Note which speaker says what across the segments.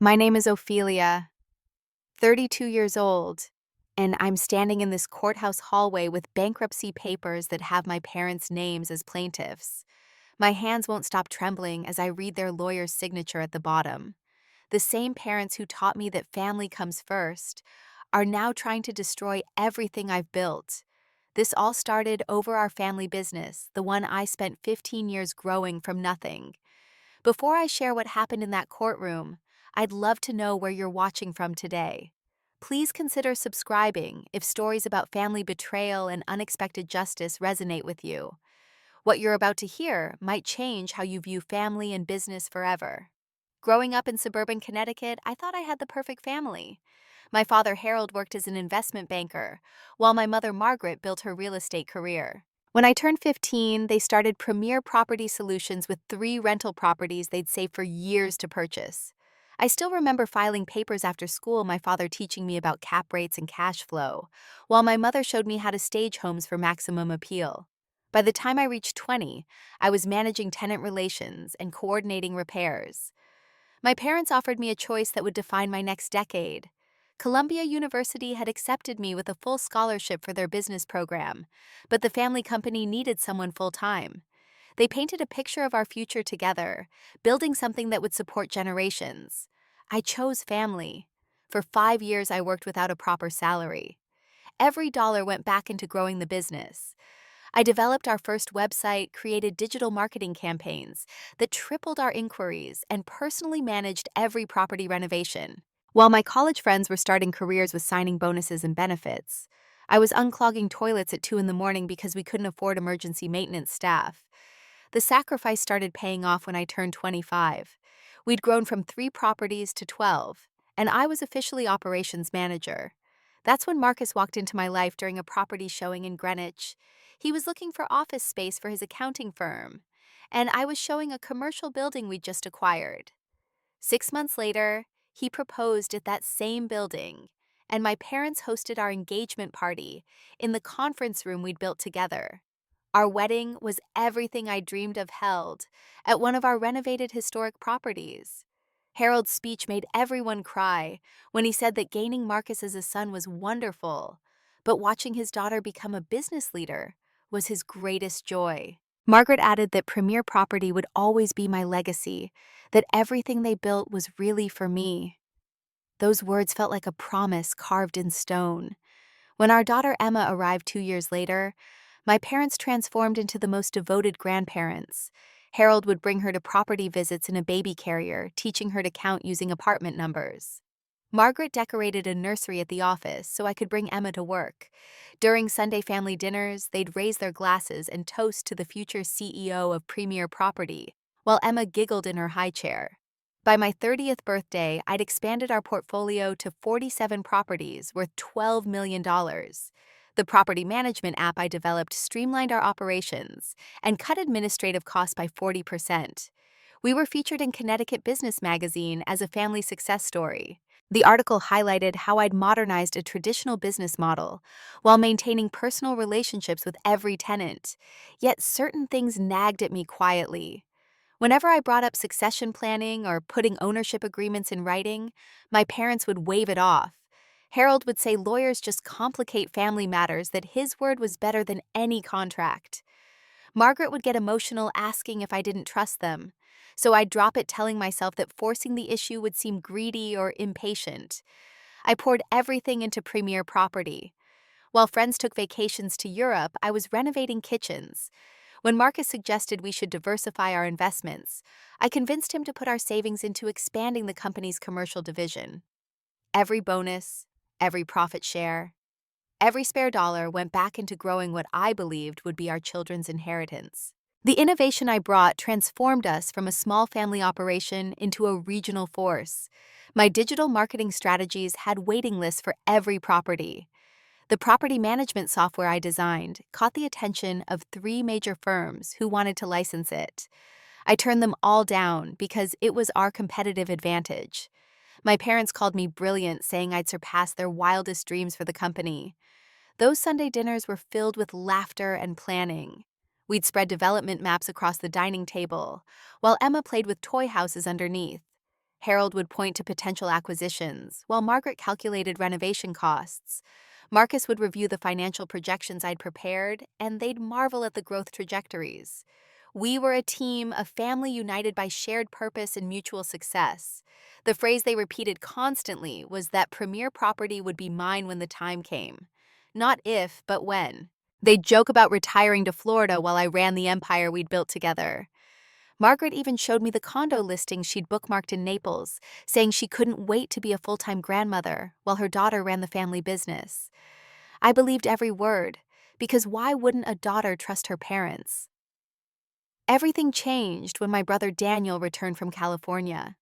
Speaker 1: My name is Ophelia, 32 years old, and I'm standing in this courthouse hallway with bankruptcy papers that have my parents' names as plaintiffs. My hands won't stop trembling as I read their lawyer's signature at the bottom. The same parents who taught me that family comes first are now trying to destroy everything I've built. This all started over our family business, the one I spent 15 years growing from nothing. Before I share what happened in that courtroom, I'd love to know where you're watching from today. Please consider subscribing if stories about family betrayal and unexpected justice resonate with you. What you're about to hear might change how you view family and business forever. Growing up in suburban Connecticut, I thought I had the perfect family. My father Harold worked as an investment banker, while my mother Margaret built her real estate career. When I turned 15, they started Premier Property Solutions with 3 rental properties they'd saved for years to purchase. I still remember filing papers after school, my father teaching me about cap rates and cash flow, while my mother showed me how to stage homes for maximum appeal. By the time I reached 20, I was managing tenant relations and coordinating repairs. My parents offered me a choice that would define my next decade. Columbia University had accepted me with a full scholarship for their business program, but the family company needed someone full-time. They painted a picture of our future together, building something that would support generations. I chose family. For 5 years, I worked without a proper salary. Every dollar went back into growing the business. I developed our first website, created digital marketing campaigns that tripled our inquiries, and personally managed every property renovation. While my college friends were starting careers with signing bonuses and benefits, I was unclogging toilets at 2 in the morning because we couldn't afford emergency maintenance staff. The sacrifice started paying off when I turned 25. We'd grown from 3 properties to 12, and I was officially operations manager. That's when Marcus walked into my life during a property showing in Greenwich. He was looking for office space for his accounting firm, and I was showing a commercial building we'd just acquired. 6 months later, he proposed at that same building, and my parents hosted our engagement party in the conference room we'd built together. Our wedding was everything I dreamed of held at one of our renovated historic properties. Harold's speech made everyone cry when he said that gaining Marcus as a son was wonderful, but watching his daughter become a business leader was his greatest joy. Margaret added that Premier Property would always be my legacy, that everything they built was really for me. Those words felt like a promise carved in stone. When our daughter Emma arrived 2 years later, my parents transformed into the most devoted grandparents. Harold would bring her to property visits in a baby carrier, teaching her to count using apartment numbers. Margaret decorated a nursery at the office so I could bring Emma to work. During Sunday family dinners, they'd raise their glasses and toast to the future CEO of Premier Property, while Emma giggled in her high chair. By my 30th birthday, I'd expanded our portfolio to 47 properties worth $12 million. The property management app I developed streamlined our operations and cut administrative costs by 40%. We were featured in Connecticut Business Magazine as a family success story. The article highlighted how I'd modernized a traditional business model while maintaining personal relationships with every tenant. Yet certain things nagged at me quietly. Whenever I brought up succession planning or putting ownership agreements in writing, my parents would wave it off. Harold would say lawyers just complicate family matters, that his word was better than any contract. Margaret would get emotional asking if I didn't trust them, so I'd drop it telling myself that forcing the issue would seem greedy or impatient. I poured everything into Premier Property. While friends took vacations to Europe, I was renovating kitchens. When Marcus suggested we should diversify our investments, I convinced him to put our savings into expanding the company's commercial division. Every bonus, every profit share, every spare dollar went back into growing what I believed would be our children's inheritance. The innovation I brought transformed us from a small family operation into a regional force. My digital marketing strategies had waiting lists for every property. The property management software I designed caught the attention of 3 major firms who wanted to license it. I turned them all down because it was our competitive advantage. My parents called me brilliant, saying I'd surpassed their wildest dreams for the company. Those Sunday dinners were filled with laughter and planning. We'd spread development maps across the dining table, while Emma played with toy houses underneath. Harold would point to potential acquisitions, while Margaret calculated renovation costs. Marcus would review the financial projections I'd prepared, and they'd marvel at the growth trajectories. We were a team, a family united by shared purpose and mutual success. The phrase they repeated constantly was that premier property would be mine when the time came. Not if, but when. They'd joke about retiring to Florida while I ran the empire we'd built together. Margaret even showed me the condo listings she'd bookmarked in Naples, saying she couldn't wait to be a full-time grandmother while her daughter ran the family business. I believed every word, because why wouldn't a daughter trust her parents? Everything changed when my brother Daniel returned from California.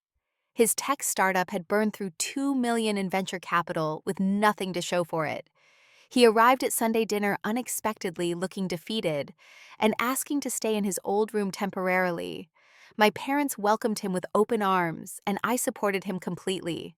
Speaker 1: His tech startup had burned through $2 million in venture capital with nothing to show for it. He arrived at Sunday dinner unexpectedly, looking defeated, and asking to stay in his old room temporarily. My parents welcomed him with open arms, and I supported him completely.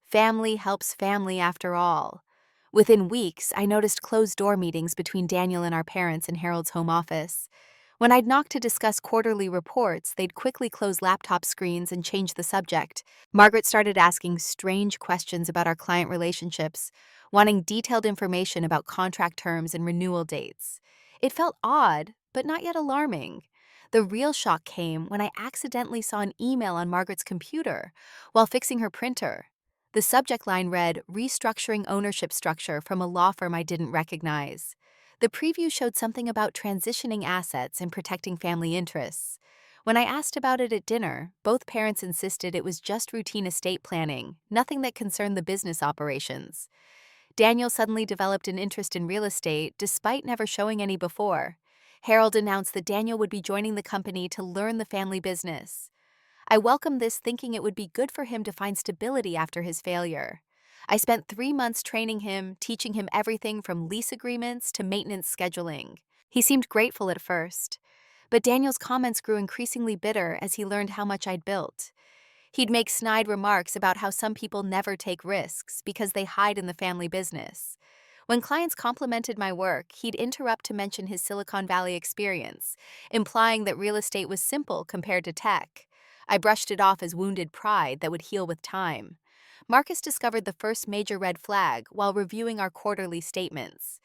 Speaker 1: Family helps family after all. Within weeks, I noticed closed-door meetings between Daniel and our parents in Harold's home office. When I'd knock to discuss quarterly reports, they'd quickly close laptop screens and change the subject. Margaret started asking strange questions about our client relationships, wanting detailed information about contract terms and renewal dates. It felt odd, but not yet alarming. The real shock came when I accidentally saw an email on Margaret's computer while fixing her printer. The subject line read, "Restructuring ownership structure from a law firm I didn't recognize." The preview showed something about transitioning assets and protecting family interests. When I asked about it at dinner, both parents insisted it was just routine estate planning, nothing that concerned the business operations. Daniel suddenly developed an interest in real estate despite never showing any before. Harold announced that Daniel would be joining the company to learn the family business. I welcomed this, thinking it would be good for him to find stability after his failure. I spent 3 months training him, teaching him everything from lease agreements to maintenance scheduling. He seemed grateful at first, but Daniel's comments grew increasingly bitter as he learned how much I'd built. He'd make snide remarks about how some people never take risks because they hide in the family business. When clients complimented my work, he'd interrupt to mention his Silicon Valley experience, implying that real estate was simple compared to tech. I brushed it off as wounded pride that would heal with time. Marcus discovered the first major red flag while reviewing our quarterly statements.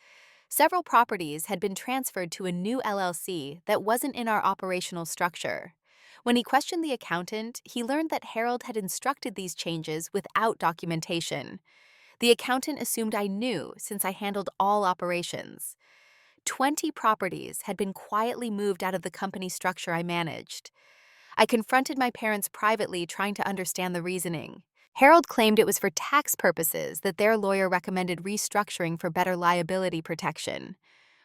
Speaker 1: Several properties had been transferred to a new LLC that wasn't in our operational structure. When he questioned the accountant, he learned that Harold had instructed these changes without documentation. The accountant assumed I knew since I handled all operations. 20 properties had been quietly moved out of the company structure I managed. I confronted my parents privately, trying to understand the reasoning. Harold claimed it was for tax purposes that their lawyer recommended restructuring for better liability protection.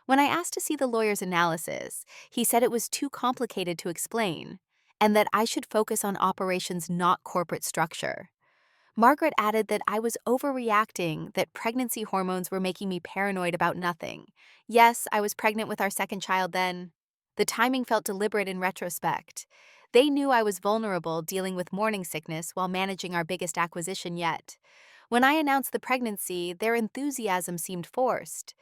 Speaker 1: When I asked to see the lawyer's analysis, he said it was too complicated to explain, and that I should focus on operations, not corporate structure. Margaret added that I was overreacting, that pregnancy hormones were making me paranoid about nothing. Yes, I was pregnant with our second child then. The timing felt deliberate in retrospect. They knew I was vulnerable, dealing with morning sickness while managing our biggest acquisition yet. When I announced the pregnancy, their enthusiasm seemed forced.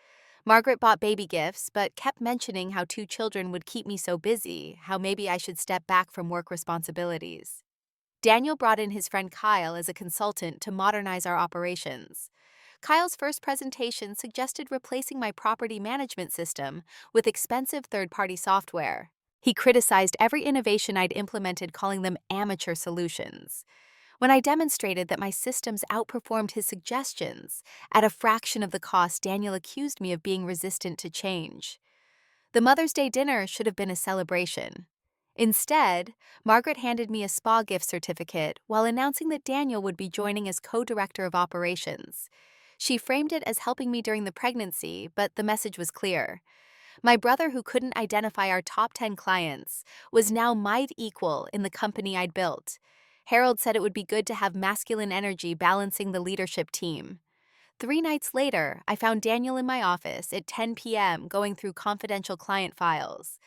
Speaker 1: Margaret bought baby gifts, but kept mentioning how 2 children would keep me so busy, how maybe I should step back from work responsibilities. Daniel brought in his friend Kyle as a consultant to modernize our operations. Kyle's first presentation suggested replacing my property management system with expensive third-party software. He criticized every innovation I'd implemented, calling them amateur solutions. When I demonstrated that my systems outperformed his suggestions, at a fraction of the cost, Daniel accused me of being resistant to change. The Mother's Day dinner should have been a celebration. Instead, Margaret handed me a spa gift certificate while announcing that Daniel would be joining as co-director of operations. She framed it as helping me during the pregnancy, but the message was clear. My brother, who couldn't identify our top 10 clients, was now my equal in the company I'd built. Harold said it would be good to have masculine energy balancing the leadership team. 3 nights later, I found Daniel in my office at 10 p.m. going through confidential client files.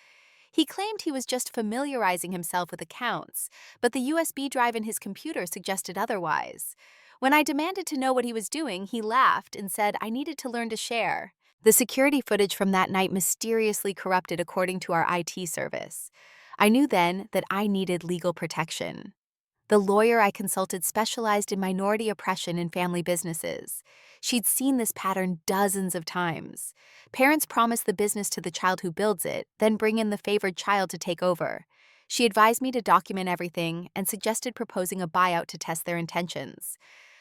Speaker 1: He claimed he was just familiarizing himself with accounts, but the USB drive in his computer suggested otherwise. When I demanded to know what he was doing, he laughed and said I needed to learn to share. The security footage from that night mysteriously corrupted, according to our IT service. I knew then that I needed legal protection. The lawyer I consulted specialized in minority oppression in family businesses. She'd seen this pattern dozens of times. Parents promise the business to the child who builds it, then bring in the favored child to take over. She advised me to document everything and suggested proposing a buyout to test their intentions.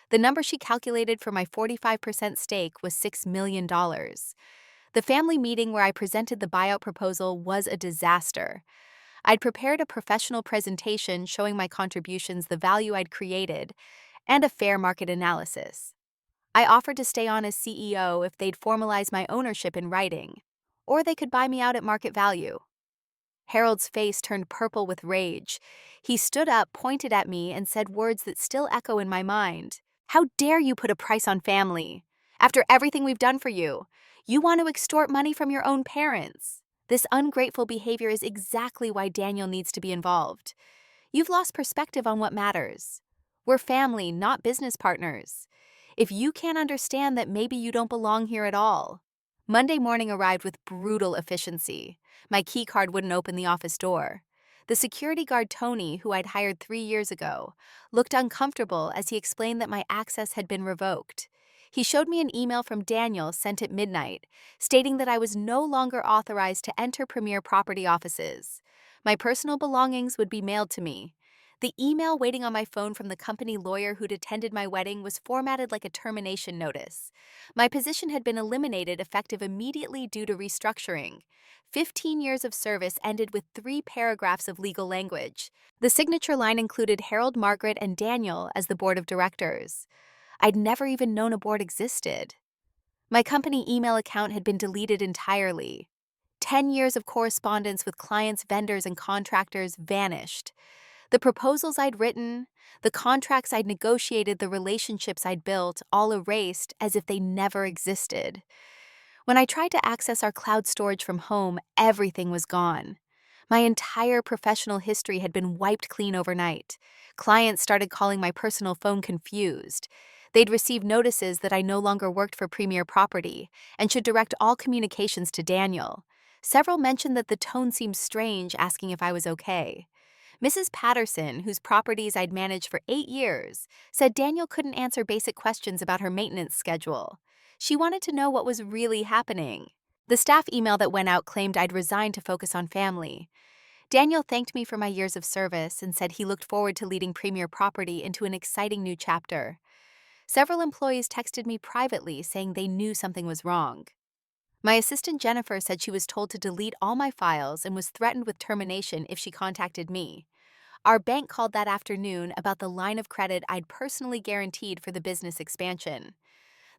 Speaker 1: The number she calculated for my 45% stake was $6 million. The family meeting where I presented the buyout proposal was a disaster. I'd prepared a professional presentation showing my contributions, the value I'd created, and a fair market analysis. I offered to stay on as CEO if they'd formalize my ownership in writing, or they could buy me out at market value. Harold's face turned purple with rage. He stood up, pointed at me, and said words that still echo in my mind. "How dare you put a price on family? After everything we've done for you, you want to extort money from your own parents. This ungrateful behavior is exactly why Daniel needs to be involved. You've lost perspective on what matters. We're family, not business partners. If you can't understand that, maybe you don't belong here at all." Monday morning arrived with brutal efficiency. My key card wouldn't open the office door. The security guard, Tony, who I'd hired 3 years ago, looked uncomfortable as he explained that my access had been revoked. He showed me an email from Daniel sent at midnight, stating that I was no longer authorized to enter Premier Property offices. My personal belongings would be mailed to me. The email waiting on my phone from the company lawyer who'd attended my wedding was formatted like a termination notice. My position had been eliminated effective immediately due to restructuring. 15 years of service ended with 3 paragraphs of legal language. The signature line included Harold, Margaret, and Daniel as the board of directors. I'd never even known a board existed. My company email account had been deleted entirely. 10 years of correspondence with clients, vendors, and contractors vanished. The proposals I'd written, the contracts I'd negotiated, the relationships I'd built, all erased as if they never existed. When I tried to access our cloud storage from home, everything was gone. My entire professional history had been wiped clean overnight. Clients started calling my personal phone confused. They'd received notices that I no longer worked for Premier Property and should direct all communications to Daniel. Several mentioned that the tone seemed strange, asking if I was okay. Mrs. Patterson, whose properties I'd managed for 8 years, said Daniel couldn't answer basic questions about her maintenance schedule. She wanted to know what was really happening. The staff email that went out claimed I'd resigned to focus on family. Daniel thanked me for my years of service and said he looked forward to leading Premier Property into an exciting new chapter. Several employees texted me privately saying they knew something was wrong. My assistant Jennifer said she was told to delete all my files and was threatened with termination if she contacted me. Our bank called that afternoon about the line of credit I'd personally guaranteed for the business expansion.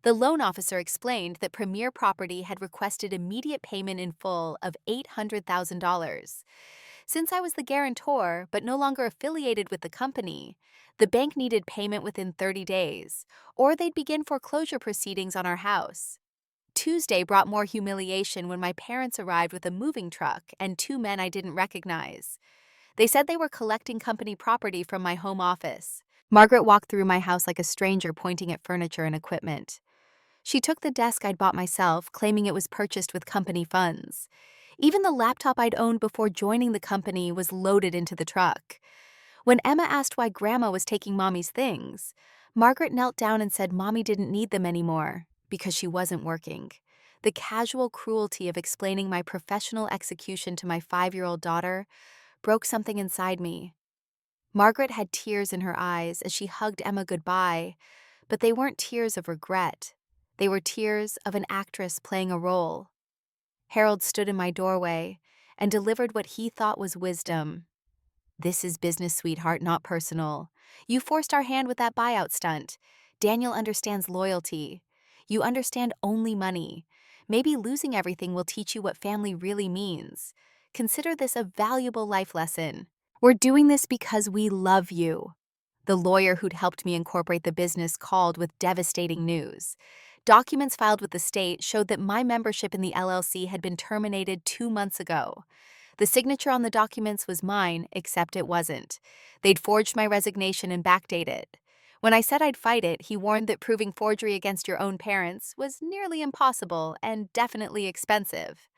Speaker 1: The loan officer explained that Premier Property had requested immediate payment in full of $800,000. Since I was the guarantor but no longer affiliated with the company, the bank needed payment within 30 days, or they'd begin foreclosure proceedings on our house. Tuesday brought more humiliation when my parents arrived with a moving truck and 2 men I didn't recognize. They said they were collecting company property from my home office. Margaret walked through my house like a stranger, pointing at furniture and equipment. She took the desk I'd bought myself, claiming it was purchased with company funds. Even the laptop I'd owned before joining the company was loaded into the truck. When Emma asked why Grandma was taking Mommy's things, Margaret knelt down and said Mommy didn't need them anymore because she wasn't working. The casual cruelty of explaining my professional execution to my 5-year-old daughter broke something inside me. Margaret had tears in her eyes as she hugged Emma goodbye, but they weren't tears of regret. They were tears of an actress playing a role. Harold stood in my doorway and delivered what he thought was wisdom. "This is business, sweetheart, not personal. You forced our hand with that buyout stunt. Daniel understands loyalty. You understand only money. Maybe losing everything will teach you what family really means. Consider this a valuable life lesson. We're doing this because we love you." The lawyer who'd helped me incorporate the business called with devastating news. Documents filed with the state showed that my membership in the LLC had been terminated 2 months ago. The signature on the documents was mine, except it wasn't. They'd forged my resignation and backdated it. When I said I'd fight it, he warned that proving forgery against your own parents was nearly impossible and definitely expensive.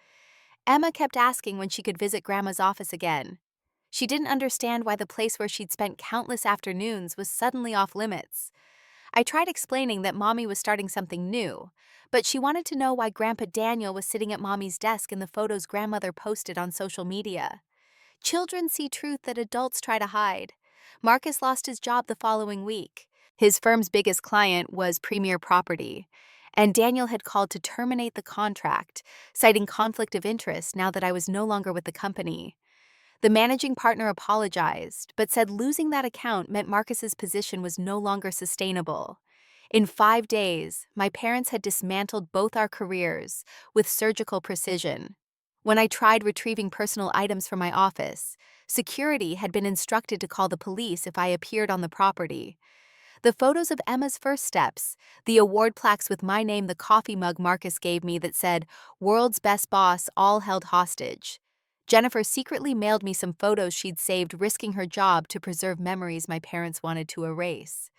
Speaker 1: Emma kept asking when she could visit Grandma's office again. She didn't understand why the place where she'd spent countless afternoons was suddenly off limits. I tried explaining that Mommy was starting something new, but she wanted to know why Grandpa Daniel was sitting at Mommy's desk in the photos grandmother posted on social media. Children see truth that adults try to hide. Marcus lost his job the following week. His firm's biggest client was Premier Property, and Daniel had called to terminate the contract, citing conflict of interest now that I was no longer with the company. The managing partner apologized, but said losing that account meant Marcus's position was no longer sustainable. In 5 days, my parents had dismantled both our careers with surgical precision. When I tried retrieving personal items from my office, security had been instructed to call the police if I appeared on the property. The photos of Emma's first steps, the award plaques with my name, the coffee mug Marcus gave me that said, "World's Best Boss," all held hostage. Jennifer secretly mailed me some photos she'd saved, risking her job to preserve memories my parents wanted to erase.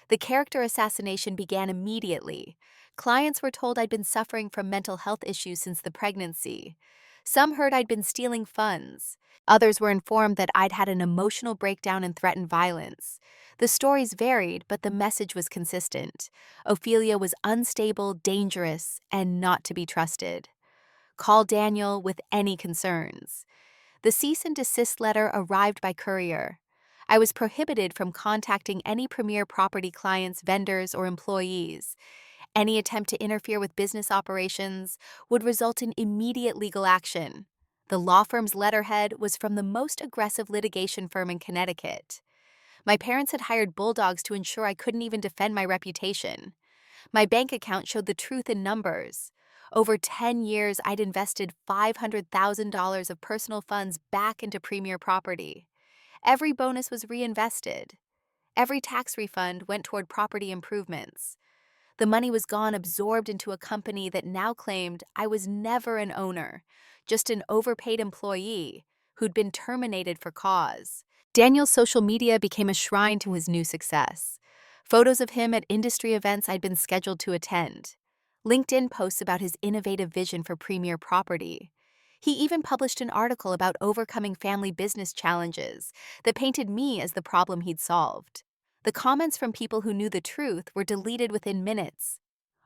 Speaker 1: The character assassination began immediately. Clients were told I'd been suffering from mental health issues since the pregnancy. Some heard I'd been stealing funds. Others were informed that I'd had an emotional breakdown and threatened violence. The stories varied, but the message was consistent. Ophelia was unstable, dangerous, and not to be trusted. Call Daniel with any concerns. The cease and desist letter arrived by courier. I was prohibited from contacting any Premier Property clients, vendors, or employees. Any attempt to interfere with business operations would result in immediate legal action. The law firm's letterhead was from the most aggressive litigation firm in Connecticut. My parents had hired bulldogs to ensure I couldn't even defend my reputation. My bank account showed the truth in numbers. Over 10 years, I'd invested $500,000 of personal funds back into Premier Property. Every bonus was reinvested. Every tax refund went toward property improvements. The money was gone, absorbed into a company that now claimed I was never an owner, just an overpaid employee who'd been terminated for cause. Daniel's social media became a shrine to his new success. Photos of him at industry events I'd been scheduled to attend. LinkedIn posts about his innovative vision for Premier Property. He even published an article about overcoming family business challenges that painted me as the problem he'd solved. The comments from people who knew the truth were deleted within minutes.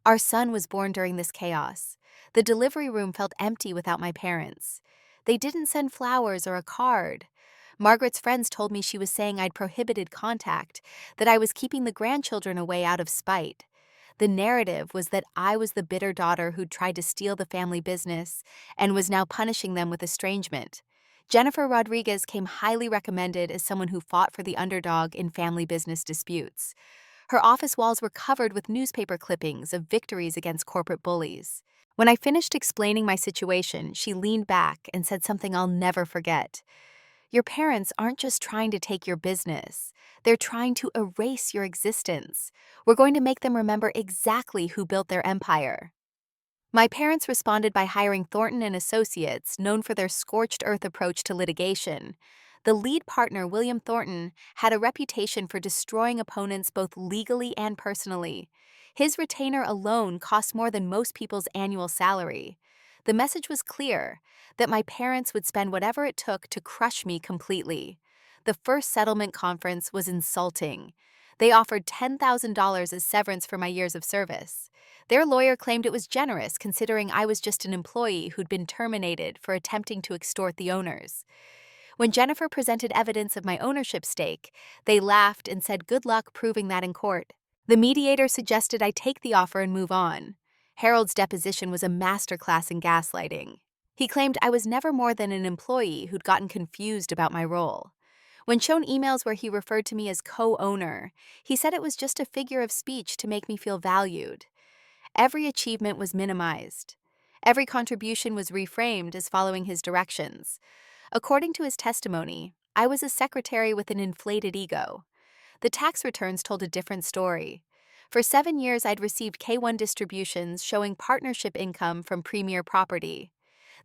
Speaker 1: Our son was born during this chaos. The delivery room felt empty without my parents. They didn't send flowers or a card. Margaret's friends told me she was saying I'd prohibited contact, that I was keeping the grandchildren away out of spite. The narrative was that I was the bitter daughter who'd tried to steal the family business and was now punishing them with estrangement. Jennifer Rodriguez came highly recommended as someone who fought for the underdog in family business disputes. Her office walls were covered with newspaper clippings of victories against corporate bullies. When I finished explaining my situation, she leaned back and said something I'll never forget. "Your parents aren't just trying to take your business. They're trying to erase your existence. We're going to make them remember exactly who built their empire." My parents responded by hiring Thornton and Associates, known for their scorched earth approach to litigation. The lead partner, William Thornton, had a reputation for destroying opponents both legally and personally. His retainer alone cost more than most people's annual salary. The message was clear, that my parents would spend whatever it took to crush me completely. The first settlement conference was insulting. They offered $10,000 as severance for my years of service. Their lawyer claimed it was generous, considering I was just an employee who'd been terminated for attempting to extort the owners. When Jennifer presented evidence of my ownership stake, they laughed and said good luck proving that in court. The mediator suggested I take the offer and move on. Harold's deposition was a masterclass in gaslighting. He claimed I was never more than an employee who'd gotten confused about my role. When shown emails where he referred to me as co-owner, he said it was just a figure of speech to make me feel valued. Every achievement was minimized. Every contribution was reframed as following his directions. According to his testimony, I was a secretary with an inflated ego. The tax returns told a different story. For 7 years, I'd received K-1 distributions showing partnership income from Premier Property.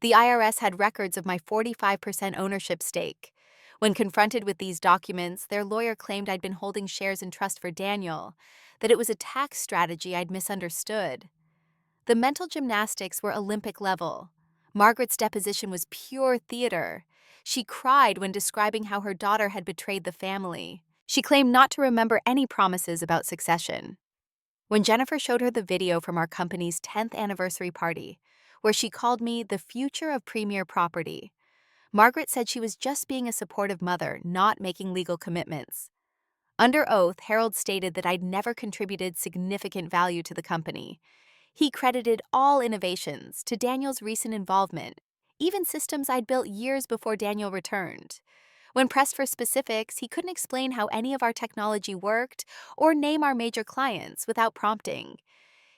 Speaker 1: The IRS had records of my 45% ownership stake. When confronted with these documents, their lawyer claimed I'd been holding shares in trust for Daniel, that it was a tax strategy I'd misunderstood. The mental gymnastics were Olympic level. Margaret's deposition was pure theater. She cried when describing how her daughter had betrayed the family. She claimed not to remember any promises about succession. When Jennifer showed her the video from our company's 10th anniversary party, where she called me the future of Premier Property, Margaret said she was just being a supportive mother, not making legal commitments. Under oath, Harold stated that I'd never contributed significant value to the company. He credited all innovations to Daniel's recent involvement, even systems I'd built years before Daniel returned. When pressed for specifics, he couldn't explain how any of our technology worked or name our major clients without prompting.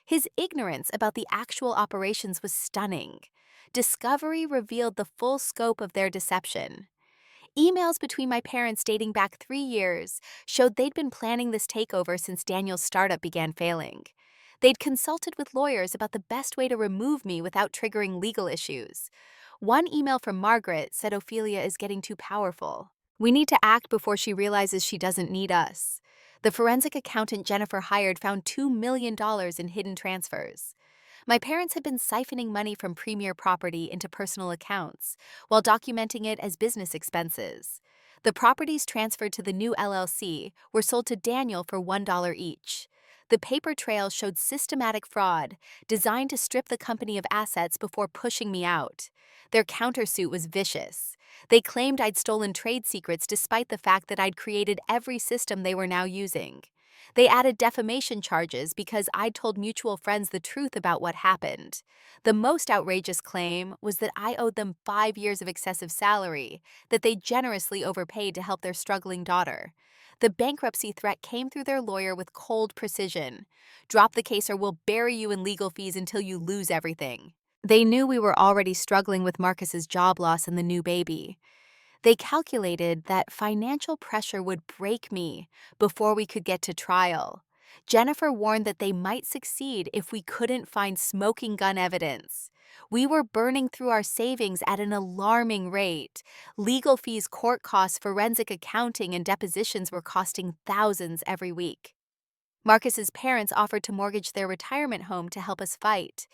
Speaker 1: His ignorance about the actual operations was stunning. Discovery revealed the full scope of their deception. Emails between my parents dating back 3 years showed they'd been planning this takeover since Daniel's startup began failing. They'd consulted with lawyers about the best way to remove me without triggering legal issues. One email from Margaret said Ophelia is getting too powerful. We need to act before she realizes she doesn't need us. The forensic accountant Jennifer hired found $2 million in hidden transfers. My parents had been siphoning money from Premier Property into personal accounts, while documenting it as business expenses. The properties transferred to the new LLC were sold to Daniel for $1 each. The paper trail showed systematic fraud, designed to strip the company of assets before pushing me out. Their countersuit was vicious. They claimed I'd stolen trade secrets despite the fact that I'd created every system they were now using. They added defamation charges because I'd told mutual friends the truth about what happened. The most outrageous claim was that I owed them 5 years of excessive salary, that they generously overpaid to help their struggling daughter. The bankruptcy threat came through their lawyer with cold precision. Drop the case or we'll bury you in legal fees until you lose everything. They knew we were already struggling with Marcus's job loss and the new baby. They calculated that financial pressure would break me before we could get to trial. Jennifer warned that they might succeed if we couldn't find smoking gun evidence. We were burning through our savings at an alarming rate. Legal fees, court costs, forensic accounting, and depositions were costing thousands every week. Marcus's parents offered to mortgage their retirement home to help us fight.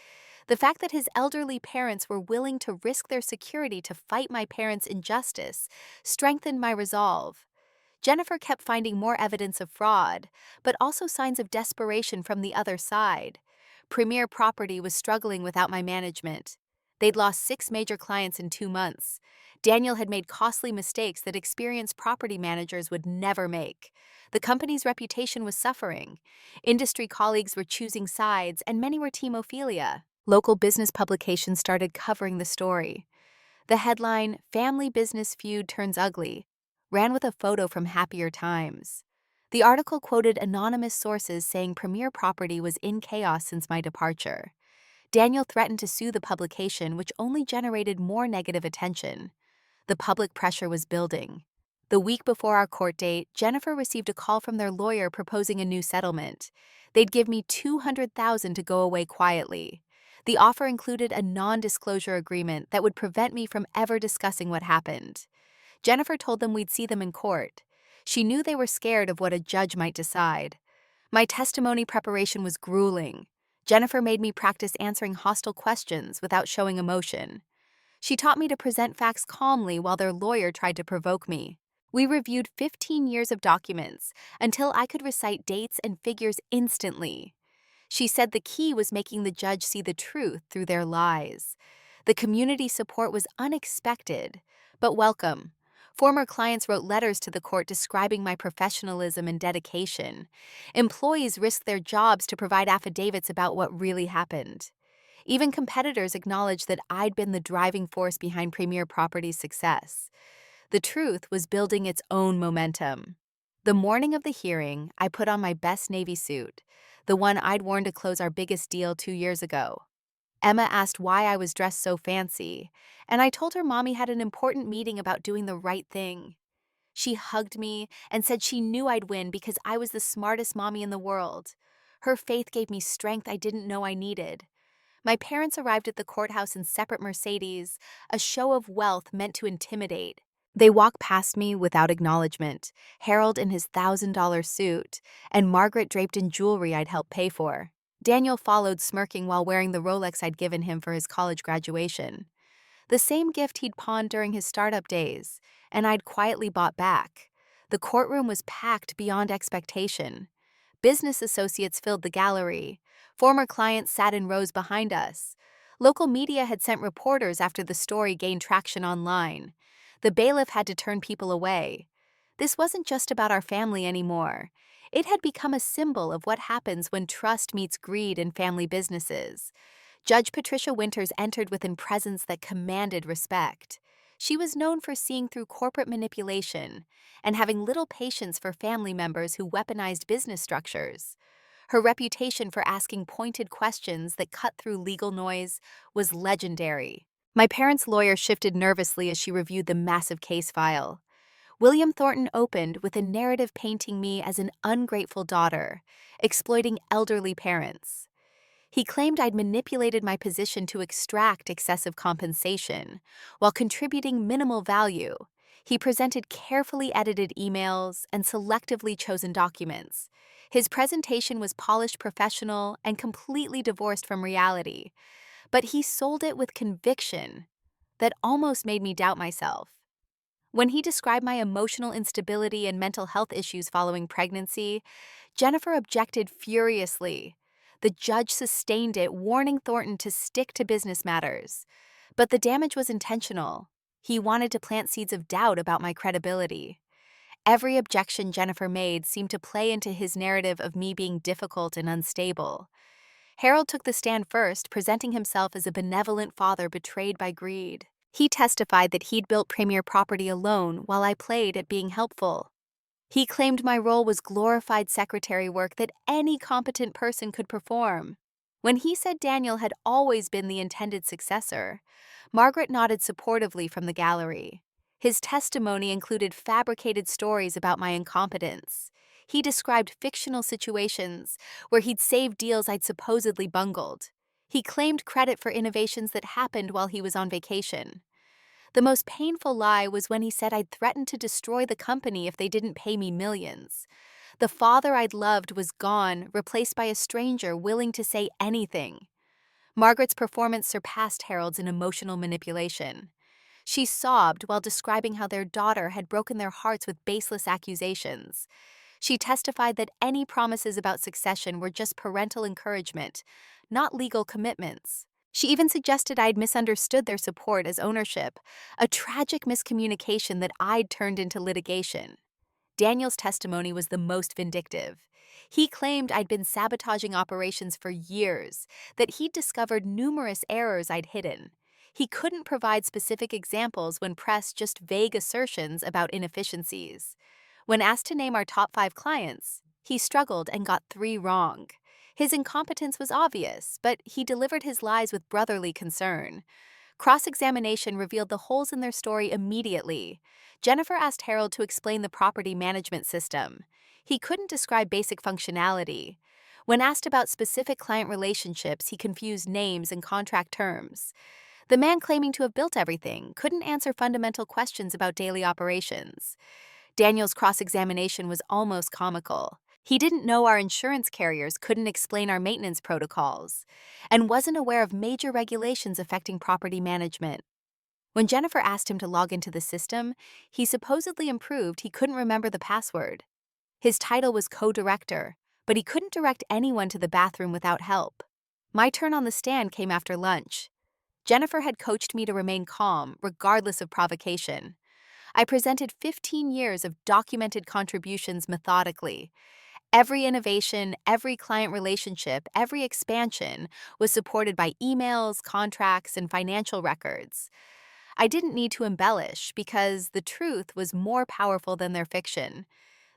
Speaker 1: The fact that his elderly parents were willing to risk their security to fight my parents' injustice strengthened my resolve. Jennifer kept finding more evidence of fraud, but also signs of desperation from the other side. Premier Property was struggling without my management. They'd lost 6 major clients in 2 months. Daniel had made costly mistakes that experienced property managers would never make. The company's reputation was suffering. Industry colleagues were choosing sides, and many were Team Ophelia. Local business publications started covering the story. The headline, "Family Business Feud Turns Ugly," ran with a photo from happier times. The article quoted anonymous sources saying Premier Property was in chaos since my departure. Daniel threatened to sue the publication, which only generated more negative attention. The public pressure was building. The week before our court date, Jennifer received a call from their lawyer proposing a new settlement. They'd give me $200,000 to go away quietly. The offer included a non-disclosure agreement that would prevent me from ever discussing what happened. Jennifer told them we'd see them in court. She knew they were scared of what a judge might decide. My testimony preparation was grueling. Jennifer made me practice answering hostile questions without showing emotion. She taught me to present facts calmly while their lawyer tried to provoke me. We reviewed 15 years of documents until I could recite dates and figures instantly. She said the key was making the judge see the truth through their lies. The community support was unexpected, but welcome. Former clients wrote letters to the court describing my professionalism and dedication. Employees risked their jobs to provide affidavits about what really happened. Even competitors acknowledged that I'd been the driving force behind Premier Property's success. The truth was building its own momentum. The morning of the hearing, I put on my best Navy suit, the one I'd worn to close our biggest deal 2 years ago. Emma asked why I was dressed so fancy, and I told her Mommy had an important meeting about doing the right thing. She hugged me and said she knew I'd win because I was the smartest mommy in the world. Her faith gave me strength I didn't know I needed. My parents arrived at the courthouse in separate Mercedes, a show of wealth meant to intimidate. They walked past me without acknowledgement, Harold in his $1,000 suit, and Margaret draped in jewelry I'd helped pay for. Daniel followed, smirking while wearing the Rolex I'd given him for his college graduation. the same gift he'd pawned during his startup days, and I'd quietly bought back. The courtroom was packed beyond expectation. Business associates filled the gallery. Former clients sat in rows behind us. Local media had sent reporters after the story gained traction online. The bailiff had to turn people away. This wasn't just about our family anymore. It had become a symbol of what happens when trust meets greed in family businesses. Judge Patricia Winters entered with a presence that commanded respect. She was known for seeing through corporate manipulation and having little patience for family members who weaponized business structures. Her reputation for asking pointed questions that cut through legal noise was legendary. My parents' lawyer shifted nervously as she reviewed the massive case file. William Thornton opened with a narrative painting me as an ungrateful daughter, exploiting elderly parents. He claimed I'd manipulated my position to extract excessive compensation while contributing minimal value. He presented carefully edited emails and selectively chosen documents. His presentation was polished professional and completely divorced from reality, but he sold it with conviction that almost made me doubt myself. When he described my emotional instability and mental health issues following pregnancy, Jennifer objected furiously. The judge sustained it, warning Thornton to stick to business matters. But the damage was intentional. He wanted to plant seeds of doubt about my credibility. Every objection Jennifer made seemed to play into his narrative of me being difficult and unstable. Harold took the stand first, presenting himself as a benevolent father betrayed by greed. He testified that he'd built Premier Property alone while I played at being helpful. He claimed my role was glorified secretary work that any competent person could perform. When he said Daniel had always been the intended successor, Margaret nodded supportively from the gallery. His testimony included fabricated stories about my incompetence. He described fictional situations where he'd saved deals I'd supposedly bungled. He claimed credit for innovations that happened while he was on vacation. The most painful lie was when he said I'd threatened to destroy the company if they didn't pay me millions. The father I'd loved was gone, replaced by a stranger willing to say anything. Margaret's performance surpassed Harold's in emotional manipulation. She sobbed while describing how their daughter had broken their hearts with baseless accusations. She testified that any promises about succession were just parental encouragement, not legal commitments. She even suggested I'd misunderstood their support as ownership, a tragic miscommunication that I'd turned into litigation. Daniel's testimony was the most vindictive. He claimed I'd been sabotaging operations for years, that he'd discovered numerous errors I'd hidden. He couldn't provide specific examples when pressed, just vague assertions about inefficiencies. When asked to name our top 5 clients, he struggled and got 3 wrong. His incompetence was obvious, but he delivered his lies with brotherly concern. Cross-examination revealed the holes in their story immediately. Jennifer asked Harold to explain the property management system. He couldn't describe basic functionality. When asked about specific client relationships, he confused names and contract terms. The man claiming to have built everything couldn't answer fundamental questions about daily operations. Daniel's cross-examination was almost comical. He didn't know our insurance carriers couldn't explain our maintenance protocols, and wasn't aware of major regulations affecting property management. When Jennifer asked him to log into the system, he supposedly improved he couldn't remember the password. His title was co-director, but he couldn't direct anyone to the bathroom without help. My turn on the stand came after lunch. Jennifer had coached me to remain calm, regardless of provocation. I presented 15 years of documented contributions methodically. Every innovation, every client relationship, every expansion was supported by emails, contracts, and financial records. I didn't need to embellish because the truth was more powerful than their fiction.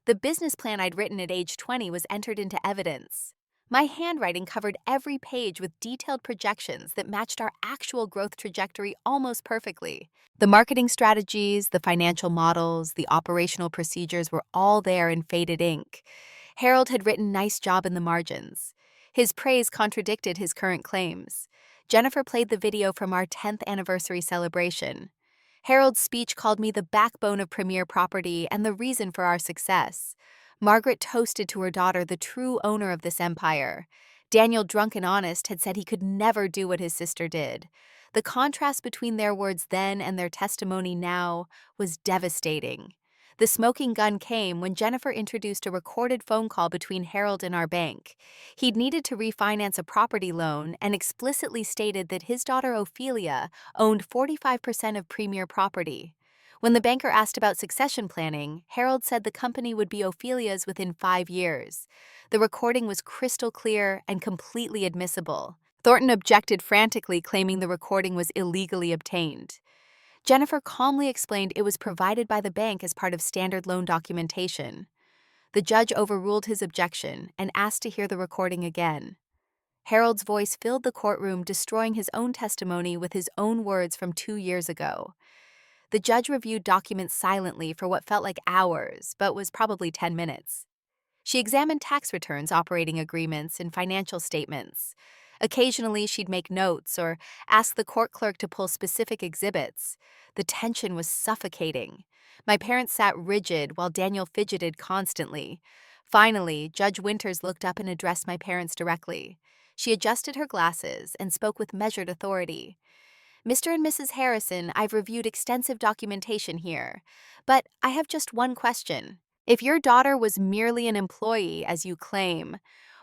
Speaker 1: The business plan I'd written at age 20 was entered into evidence. My handwriting covered every page with detailed projections that matched our actual growth trajectory almost perfectly. The marketing strategies, the financial models, the operational procedures were all there in faded ink. Harold had written "nice job" in the margins. His praise contradicted his current claims. Jennifer played the video from our 10th anniversary celebration. Harold's speech called me the backbone of Premier Property and the reason for our success. Margaret toasted to her daughter the true owner of this empire. Daniel, drunk and honest, had said he could never do what his sister did. The contrast between their words then and their testimony now was devastating. The smoking gun came when Jennifer introduced a recorded phone call between Harold and our bank. He'd needed to refinance a property loan and explicitly stated that his daughter Ophelia owned 45% of Premier Property. When the banker asked about succession planning, Harold said the company would be Ophelia's within 5 years. The recording was crystal clear and completely admissible. Thornton objected frantically, claiming the recording was illegally obtained. Jennifer calmly explained it was provided by the bank as part of standard loan documentation. The judge overruled his objection and asked to hear the recording again. Harold's voice filled the courtroom, destroying his own testimony with his own words from 2 years ago. The judge reviewed documents silently for what felt like hours, but was probably 10 minutes. She examined tax returns, operating agreements, and financial statements. Occasionally, she'd make notes or ask the court clerk to pull specific exhibits. The tension was suffocating. My parents sat rigid while Daniel fidgeted constantly. Finally, Judge Winters looked up and addressed my parents directly. She adjusted her glasses and spoke with measured authority. Mr. and Mrs. Harrison, I've reviewed extensive documentation here, but I have just one question. If your daughter was merely an employee, as you claim,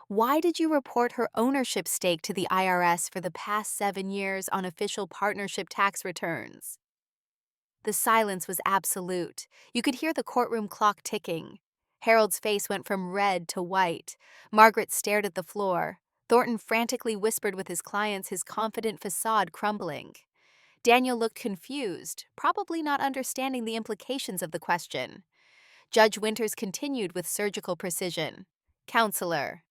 Speaker 1: why did you report her ownership stake to the IRS for the past 7 years on official partnership tax returns? The silence was absolute. You could hear the courtroom clock ticking. Harold's face went from red to white. Margaret stared at the floor. Thornton frantically whispered with his clients, his confident facade crumbling. Daniel looked confused, probably not understanding the implications of the question. Judge Winters continued with surgical precision. Counselor,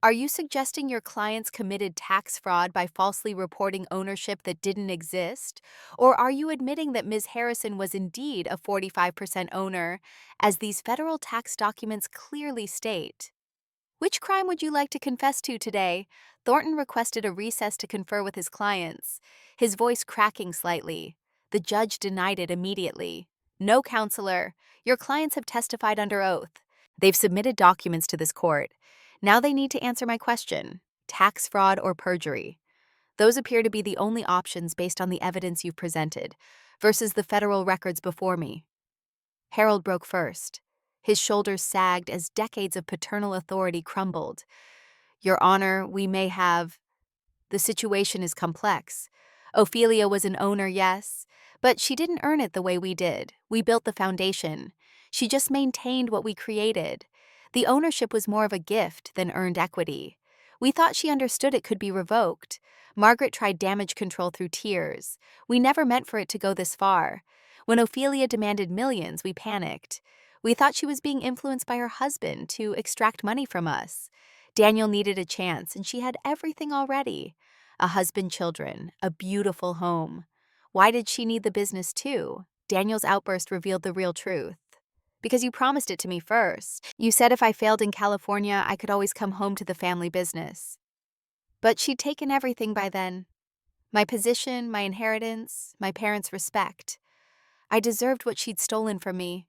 Speaker 1: are you suggesting your clients committed tax fraud by falsely reporting ownership that didn't exist? Or are you admitting that Ms. Harrison was indeed a 45% owner, as these federal tax documents clearly state? Which crime would you like to confess to today? Thornton requested a recess to confer with his clients, his voice cracking slightly. The judge denied it immediately. No, counselor. Your clients have testified under oath. They've submitted documents to this court. Now they need to answer my question: tax fraud or perjury? Those appear to be the only options based on the evidence you've presented, versus the federal records before me. Harold broke first. His shoulders sagged as decades of paternal authority crumbled. Your Honor, we may have... The situation is complex. Ophelia was an owner, yes, but she didn't earn it the way we did. We built the foundation. She just maintained what we created. The ownership was more of a gift than earned equity. We thought she understood it could be revoked. Margaret tried damage control through tears. We never meant for it to go this far. When Ophelia demanded millions, we panicked. We thought she was being influenced by her husband to extract money from us. Daniel needed a chance, and she had everything already. A husband, children, a beautiful home. Why did she need the business too? Daniel's outburst revealed the real truth. Because you promised it to me first. You said if I failed in California, I could always come home to the family business. But she'd taken everything by then. My position, my inheritance, my parents' respect. I deserved what she'd stolen from me.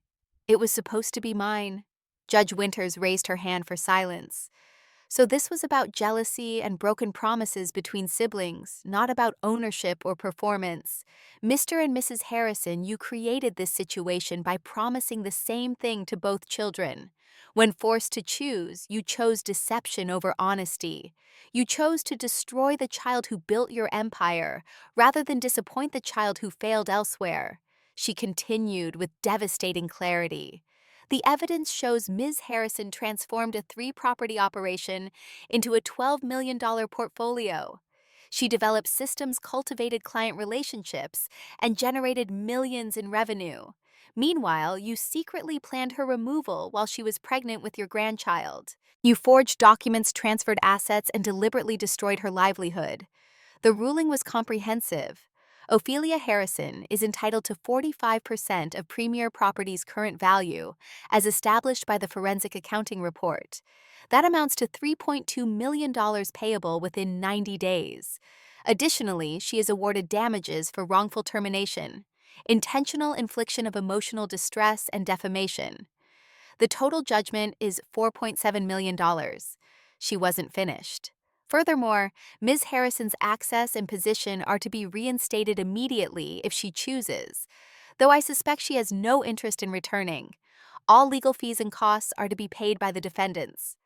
Speaker 1: It was supposed to be mine. Judge Winters raised her hand for silence. So this was about jealousy and broken promises between siblings, not about ownership or performance. Mr. and Mrs. Harrison, you created this situation by promising the same thing to both children. When forced to choose, you chose deception over honesty. You chose to destroy the child who built your empire, rather than disappoint the child who failed elsewhere. She continued with devastating clarity. The evidence shows Ms. Harrison transformed a 3-property operation into a $12 million portfolio. She developed systems, cultivated client relationships, and generated millions in revenue. Meanwhile, you secretly planned her removal while she was pregnant with your grandchild. You forged documents, transferred assets, and deliberately destroyed her livelihood. The ruling was comprehensive. Ophelia Harrison is entitled to 45% of Premier Property's current value, as established by the forensic accounting report. That amounts to $3.2 million payable within 90 days. Additionally, she is awarded damages for wrongful termination, intentional infliction of emotional distress, and defamation. The total judgment is $4.7 million. She wasn't finished. Furthermore, Ms. Harrison's access and position are to be reinstated immediately if she chooses, though I suspect she has no interest in returning. All legal fees and costs are to be paid by the defendants.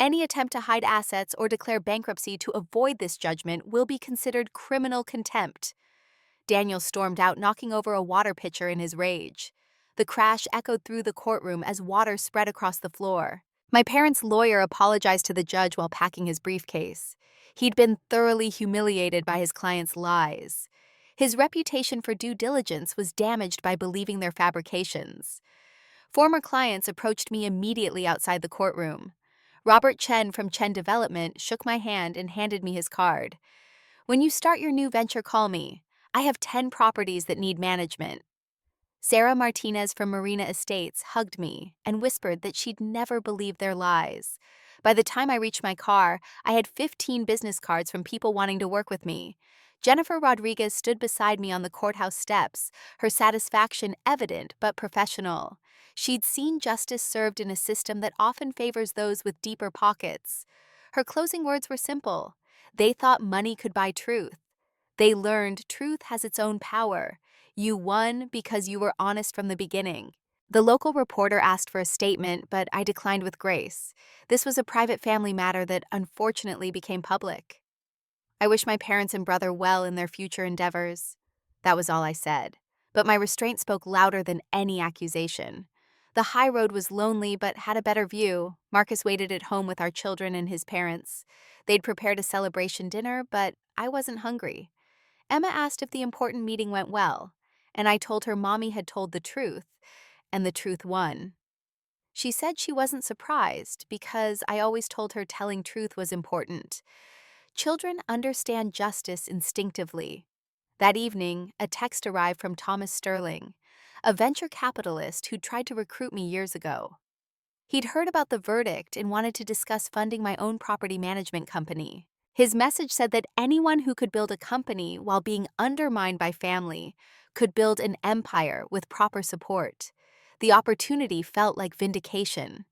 Speaker 1: Any attempt to hide assets or declare bankruptcy to avoid this judgment will be considered criminal contempt. Daniel stormed out, knocking over a water pitcher in his rage. The crash echoed through the courtroom as water spread across the floor. My parents' lawyer apologized to the judge while packing his briefcase. He'd been thoroughly humiliated by his client's lies. His reputation for due diligence was damaged by believing their fabrications. Former clients approached me immediately outside the courtroom. Robert Chen from Chen Development shook my hand and handed me his card. "When you start your new venture, call me. I have 10 properties that need management." Sarah Martinez from Marina Estates hugged me and whispered that she'd never believe their lies. By the time I reached my car, I had 15 business cards from people wanting to work with me. Jennifer Rodriguez stood beside me on the courthouse steps, her satisfaction evident but professional. She'd seen justice served in a system that often favors those with deeper pockets. Her closing words were simple. They thought money could buy truth. They learned truth has its own power. You won because you were honest from the beginning. The local reporter asked for a statement, but I declined with grace. This was a private family matter that unfortunately became public. I wish my parents and brother well in their future endeavors. That was all I said. But my restraint spoke louder than any accusation. The high road was lonely but had a better view. Marcus waited at home with our children and his parents. They'd prepared a celebration dinner, but I wasn't hungry. Emma asked if the important meeting went well, and I told her Mommy had told the truth, and the truth won. She said she wasn't surprised because I always told her telling truth was important. Children understand justice instinctively. That evening, a text arrived from Thomas Sterling, a venture capitalist who tried to recruit me years ago. He'd heard about the verdict and wanted to discuss funding my own property management company. His message said that anyone who could build a company while being undermined by family could build an empire with proper support. The opportunity felt like vindication.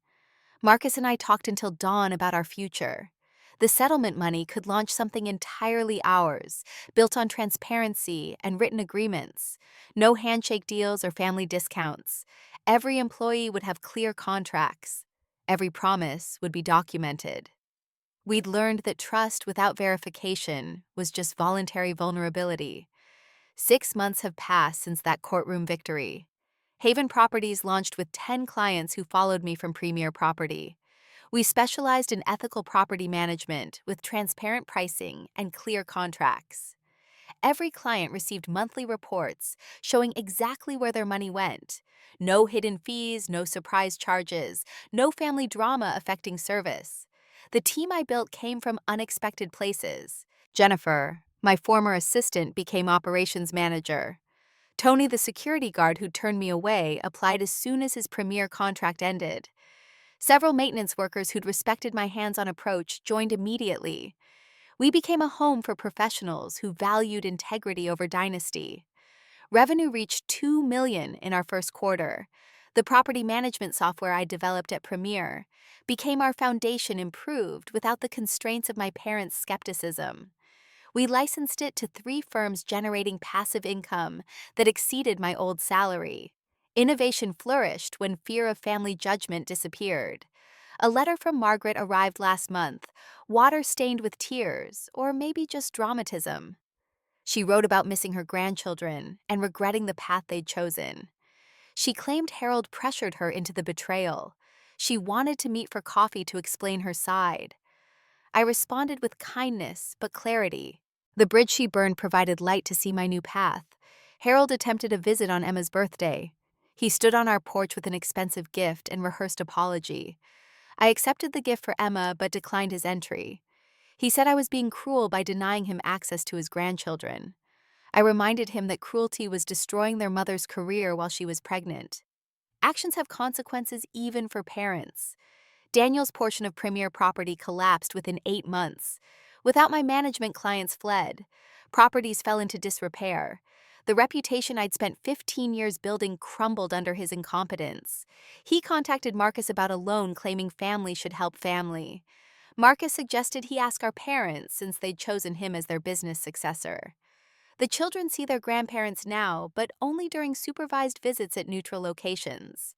Speaker 1: Marcus and I talked until dawn about our future. The settlement money could launch something entirely ours, built on transparency and written agreements. No handshake deals or family discounts. Every employee would have clear contracts. Every promise would be documented. We'd learned that trust without verification was just voluntary vulnerability. 6 months have passed since that courtroom victory. Haven Properties launched with 10 clients who followed me from Premier Property. We specialized in ethical property management with transparent pricing and clear contracts. Every client received monthly reports showing exactly where their money went. No hidden fees, no surprise charges, no family drama affecting service. The team I built came from unexpected places. Jennifer, my former assistant, became operations manager. Tony, the security guard who turned me away, applied as soon as his Premier contract ended. Several maintenance workers who'd respected my hands-on approach joined immediately. We became a home for professionals who valued integrity over dynasty. Revenue reached $2 million in our first quarter. The property management software I developed at Premier became our foundation, improved without the constraints of my parents' skepticism. We licensed it to 3 firms generating passive income that exceeded my old salary. Innovation flourished when fear of family judgment disappeared. A letter from Margaret arrived last month, water stained with tears, or maybe just dramatism. She wrote about missing her grandchildren and regretting the path they'd chosen. She claimed Harold pressured her into the betrayal. She wanted to meet for coffee to explain her side. I responded with kindness but clarity. The bridge she burned provided light to see my new path. Harold attempted a visit on Emma's birthday. He stood on our porch with an expensive gift and rehearsed apology. I accepted the gift for Emma but declined his entry. He said I was being cruel by denying him access to his grandchildren. I reminded him that cruelty was destroying their mother's career while she was pregnant. Actions have consequences even for parents. Daniel's portion of Premier Property collapsed within 8 months. Without my management, clients fled. Properties fell into disrepair. The reputation I'd spent 15 years building crumbled under his incompetence. He contacted Marcus about a loan, claiming family should help family. Marcus suggested he ask our parents since they'd chosen him as their business successor. The children see their grandparents now, but only during supervised visits at neutral locations.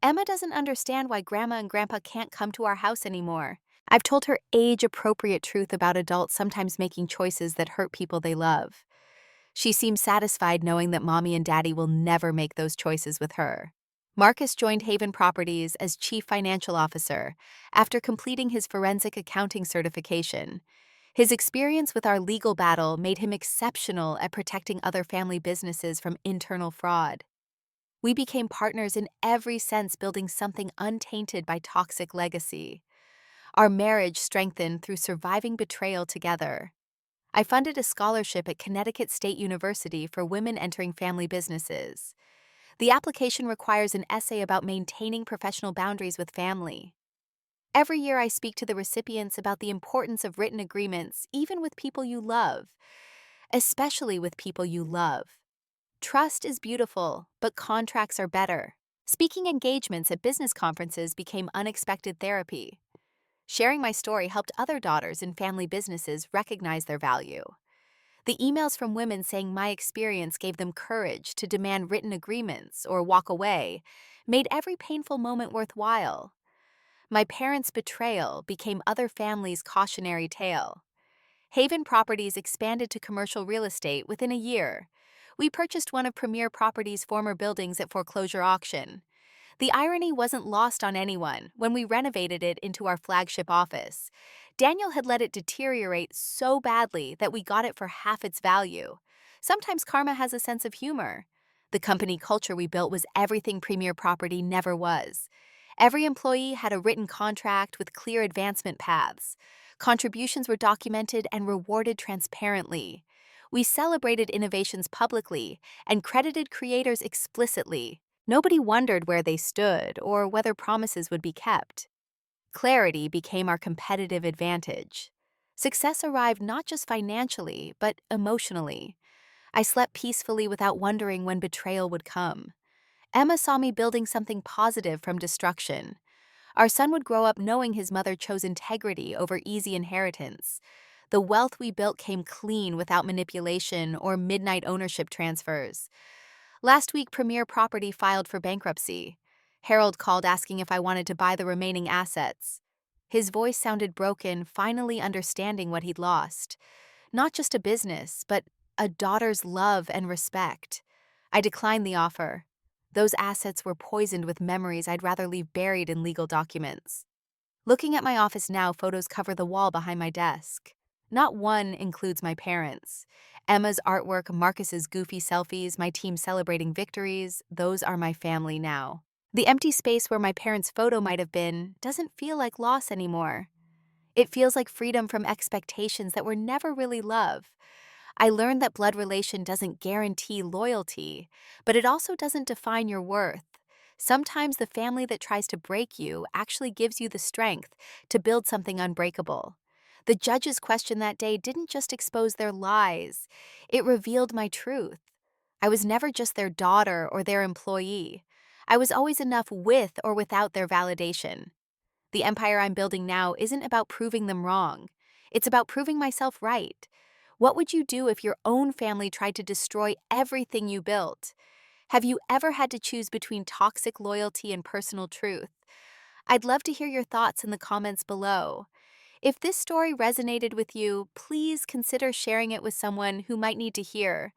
Speaker 1: Emma doesn't understand why Grandma and Grandpa can't come to our house anymore. I've told her age-appropriate truth about adults sometimes making choices that hurt people they love. She seems satisfied knowing that Mommy and Daddy will never make those choices with her. Marcus joined Haven Properties as Chief Financial Officer after completing his forensic accounting certification. His experience with our legal battle made him exceptional at protecting other family businesses from internal fraud. We became partners in every sense, building something untainted by toxic legacy. Our marriage strengthened through surviving betrayal together. I funded a scholarship at Connecticut State University for women entering family businesses. The application requires an essay about maintaining professional boundaries with family. Every year I speak to the recipients about the importance of written agreements, even with people you love, especially with people you love. Trust is beautiful, but contracts are better. Speaking engagements at business conferences became unexpected therapy. Sharing my story helped other daughters in family businesses recognize their value. The emails from women saying my experience gave them courage to demand written agreements or walk away made every painful moment worthwhile. My parents' betrayal became other families' cautionary tale. Haven Properties expanded to commercial real estate within a year. We purchased one of Premier Properties' former buildings at foreclosure auction. The irony wasn't lost on anyone when we renovated it into our flagship office. Daniel had let it deteriorate so badly that we got it for half its value. Sometimes karma has a sense of humor. The company culture we built was everything Premier Property never was. Every employee had a written contract with clear advancement paths. Contributions were documented and rewarded transparently. We celebrated innovations publicly and credited creators explicitly. Nobody wondered where they stood or whether promises would be kept. Clarity became our competitive advantage. Success arrived not just financially, but emotionally. I slept peacefully without wondering when betrayal would come. Emma saw me building something positive from destruction. Our son would grow up knowing his mother chose integrity over easy inheritance. The wealth we built came clean without manipulation or midnight ownership transfers. Last week, Premier Property filed for bankruptcy. Harold called asking if I wanted to buy the remaining assets. His voice sounded broken, finally understanding what he'd lost. Not just a business, but a daughter's love and respect. I declined the offer. Those assets were poisoned with memories I'd rather leave buried in legal documents. Looking at my office now, photos cover the wall behind my desk. Not one includes my parents. Emma's artwork, Marcus's goofy selfies, my team celebrating victories, those are my family now. The empty space where my parents' photo might have been doesn't feel like loss anymore. It feels like freedom from expectations that were never really love. I learned that blood relation doesn't guarantee loyalty, but it also doesn't define your worth. Sometimes the family that tries to break you actually gives you the strength to build something unbreakable. The judge's question that day didn't just expose their lies, it revealed my truth. I was never just their daughter or their employee. I was always enough with or without their validation. The empire I'm building now isn't about proving them wrong. It's about proving myself right. What would you do if your own family tried to destroy everything you built? Have you ever had to choose between toxic loyalty and personal truth? I'd love to hear your thoughts in the comments below. If this story resonated with you, please consider sharing it with someone who might need to hear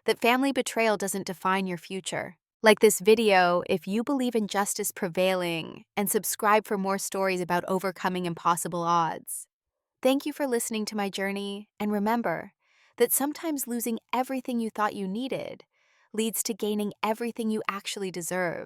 Speaker 1: that family betrayal doesn't define your future. Like this video if you believe in justice prevailing, and subscribe for more stories about overcoming impossible odds. Thank you for listening to my journey, and remember that sometimes losing everything you thought you needed leads to gaining everything you actually deserve.